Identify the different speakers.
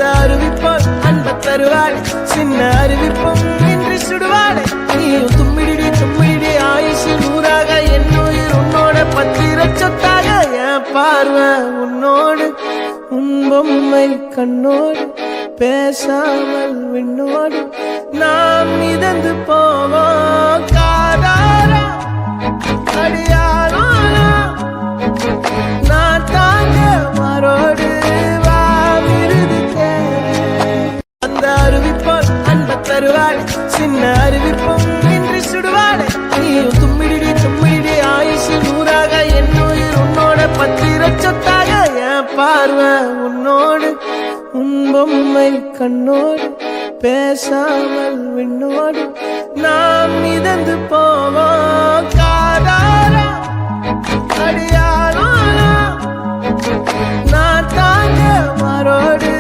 Speaker 1: அந்த அருவிப்போல் அன்ப தருவாள் சின்ன அருவிப்பும் இன்று சுடுவாளே நீயும் தும்மிடி தும்மிடி ஆயுசு நூறாக என்னுயிர் உன்னோட பத்திர சொத்தாக என் பார்வை உன்னோடு உன் பொம்மை கண்ணோடு பேசாமல் விண்ணோடு நாம் மிதந்து போவோம் காதாரா அடியாரோ நான் தாங்க மாறோடு வா விருது அந்த அருவிப்போல் அன்ப தருவாள் சின்ன அருவிப்பும் இன்று சுடுவாளே நீயும் தும்மிடி தும்மிடி ஆயுசு நூறாக என்னுயிர் உன்னோட பத்திர சொத்தாக என் பார்வை உன்னோடு உன் பொம்மை கண்ணோடு பேசாமல் விண்ணோடு நாம் மிதந்து போவோம் காதாரா அடியாரோ நான் தாங்க மாறோடு